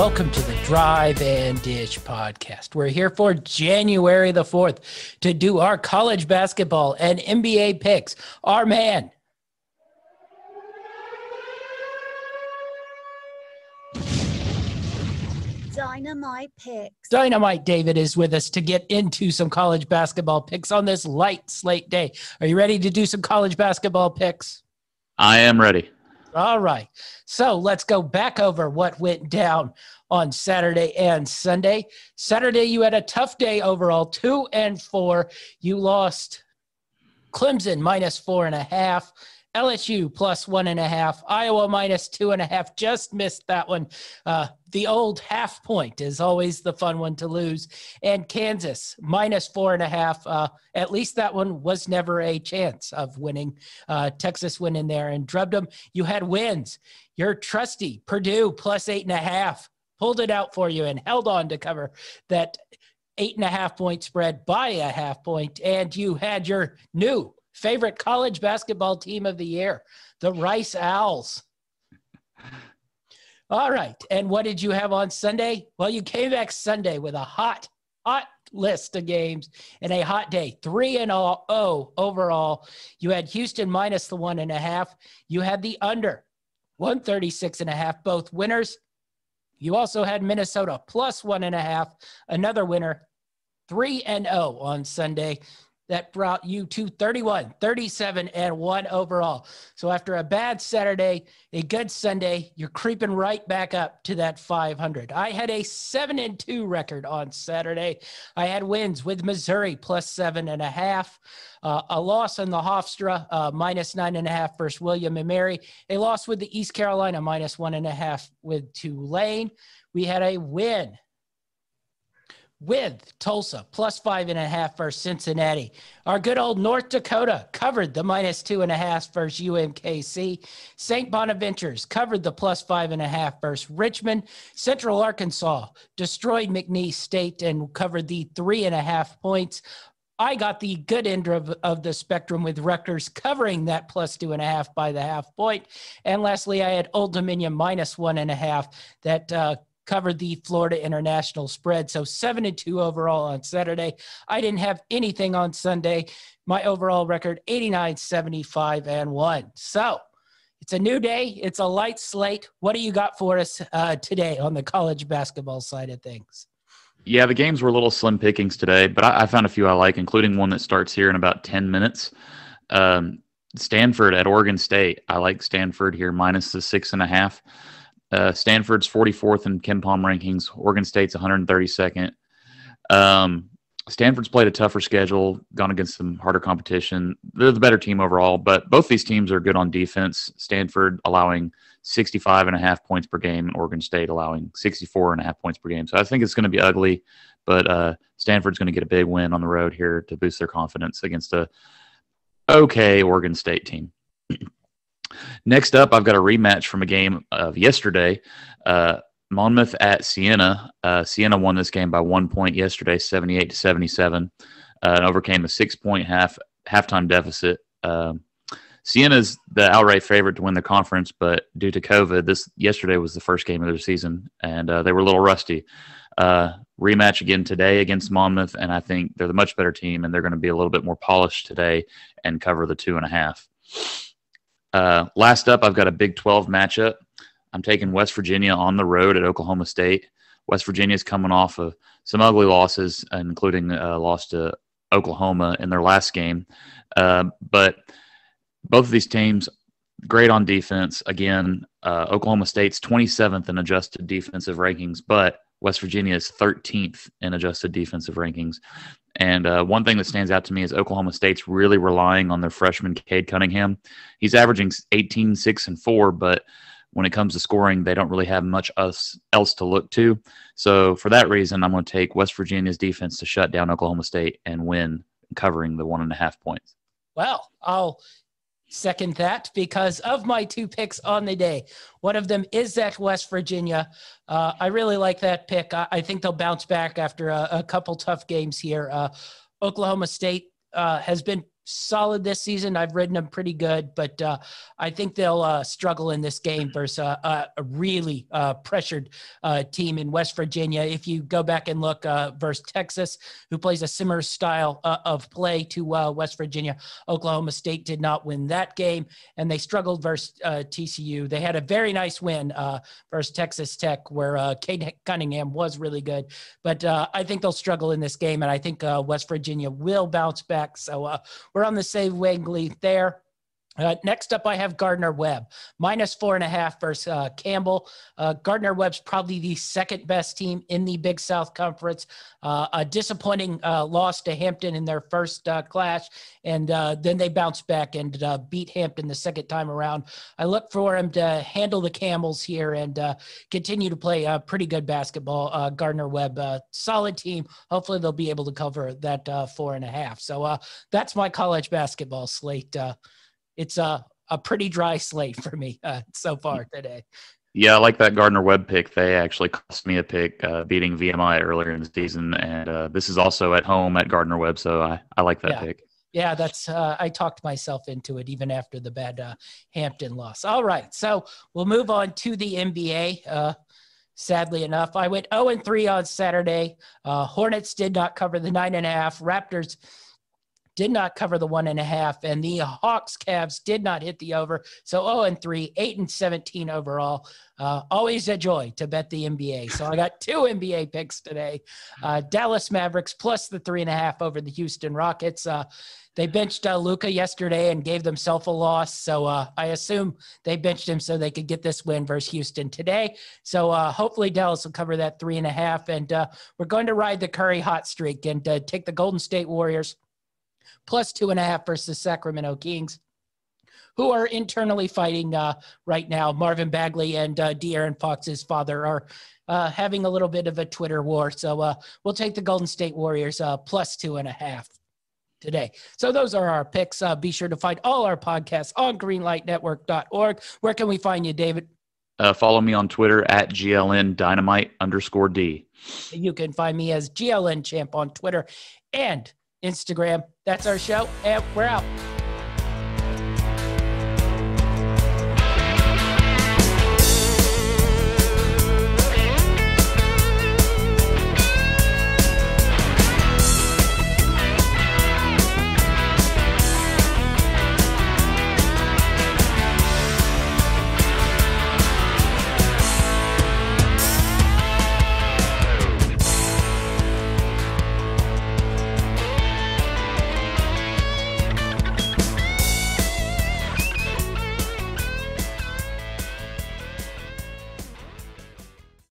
Welcome to the Drive and Dish podcast. We're here for January the 4th to do our college basketball and NBA picks. Our man, Dynamite Picks. Dynamite David, is with us to get into some college basketball picks on this light slate day. Are you ready to do some college basketball picks? I am ready. All right. So let's go back over what went down on Saturday and Sunday. Saturday, you had a tough day overall, 2-4. You lost Clemson -4.5, LSU +1.5, Iowa -2.5. Just missed that one. The old half point is always the fun one to lose. And Kansas -4.5. At least that one was never a chance of winning. Texas went in there and drubbed them. You had wins. Your trusty Purdue +8.5 pulled it out for you and held on to cover that 8.5 point spread by a half point. And you had your new favorite college basketball team of the year, the Rice Owls. All right. And what did you have on Sunday? Well, you came back Sunday with a hot list of games and a hot day, 3-0 overall. You had Houston -1.5. You had the under 136.5, both winners. You also had Minnesota +1.5, another winner, 3-0 on Sunday. That brought you to 31, 37-1 overall. So after a bad Saturday, a good Sunday, you're creeping right back up to that 500. I had a 7-2 record on Saturday. I had wins with Missouri +7.5, a loss in the Hofstra -9.5 versus William and Mary, a loss with the East Carolina -1.5 with Tulane. We had a win with Tulsa +5.5 versus Cincinnati. Our good old North Dakota covered the -2.5 versus UMKC. St. Bonaventures covered the +5.5 versus Richmond. Central Arkansas destroyed McNeese State and covered the 3.5 points. I got the good end of the spectrum with Rutgers covering that +2.5 by the half point. And lastly, I had Old Dominion -1.5 that covered the Florida International spread. So 7-2 overall on Saturday. I didn't have anything on Sunday. My overall record, 89-75-1. So it's a new day. It's a light slate. What do you got for us today on the college basketball side of things? Yeah, the games were a little slim pickings today, but I found a few I like, including one that starts here in about 10 minutes. Stanford at Oregon State. I like Stanford here minus the 6.5. Stanford's 44th in KenPom rankings. Oregon State's 132nd. Stanford's played a tougher schedule, gone against some harder competition. They're the better team overall, but both these teams are good on defense. Stanford allowing 65.5 points per game, and Oregon State allowing 64.5 points per game. So I think it's going to be ugly, but Stanford's going to get a big win on the road here to boost their confidence against a okay Oregon State team. Next up, I've got a rematch from a game of yesterday. Monmouth at Siena. Siena won this game by 1 point yesterday, 78-77, and overcame a 6-point halftime deficit. Siena's the outright favorite to win the conference, but due to COVID, yesterday was the first game of their season, and they were a little rusty. Rematch again today against Monmouth, and I think they're the much better team, and they're going to be a little bit more polished today and cover the 2.5. Last up, I've got a Big 12 matchup. I'm taking West Virginia on the road at Oklahoma State. West Virginia's coming off of some ugly losses, including a loss to Oklahoma in their last game. But both of these teams, great on defense. Again, Oklahoma State's 27th in adjusted defensive rankings, but West Virginia is 13th in adjusted defensive rankings. And one thing that stands out to me is Oklahoma State's really relying on their freshman Cade Cunningham. He's averaging 18, 6, and 4, but when it comes to scoring, they don't really have much else to look to. So for that reason, I'm going to take West Virginia's defense to shut down Oklahoma State and win, covering the 1.5 points. Well, I'll second that because of my two picks on the day. One of them is that West Virginia. I really like that pick. I think they'll bounce back after a couple tough games here. Oklahoma State has been solid this season. I've ridden them pretty good, but I think they'll struggle in this game versus a really pressured team in West Virginia. If you go back and look versus Texas, who plays a similar style of play to West Virginia, Oklahoma State did not win that game, and they struggled versus TCU. They had a very nice win versus Texas Tech, where Cade Cunningham was really good, but I think they'll struggle in this game, and I think West Virginia will bounce back. So we're on the same wavelength there. Next up, I have Gardner-Webb, -4.5 versus Campbell. Gardner-Webb's probably the second best team in the Big South Conference. A disappointing loss to Hampton in their first clash, and then they bounced back and beat Hampton the second time around. I look for them to handle the Camels here and continue to play pretty good basketball. Gardner-Webb, solid team. Hopefully they'll be able to cover that 4.5. So that's my college basketball slate. It's a pretty dry slate for me so far today. Yeah, I like that Gardner-Webb pick. They actually cost me a pick beating VMI earlier in the season, and this is also at home at Gardner-Webb, so I like that pick. Yeah, that's I talked myself into it even after the bad Hampton loss. All right, so we'll move on to the NBA. Sadly enough, I went 0-3 on Saturday. Hornets did not cover the 9.5. Raptors did not cover the 1.5, and the Hawks Cavs did not hit the over. So 0-3, 8-17 overall. Always a joy to bet the NBA. So I got 2 NBA picks today. Dallas Mavericks plus the 3.5 over the Houston Rockets. They benched Luka yesterday and gave themselves a loss. So I assume they benched him so they could get this win versus Houston today. So hopefully Dallas will cover that 3.5. And we're going to ride the Curry hot streak and take the Golden State Warriors plus 2.5 versus Sacramento Kings, who are internally fighting right now. Marvin Bagley and De'Aaron Fox's father are having a little bit of a Twitter war. So we'll take the Golden State Warriors plus 2.5 today. So those are our picks. Be sure to find all our podcasts on greenlightnetwork.org. Where can we find you, David? Follow me on Twitter at GLN_D. You can find me as GLN Champ on Twitter and Instagram. That's our show, and we're out.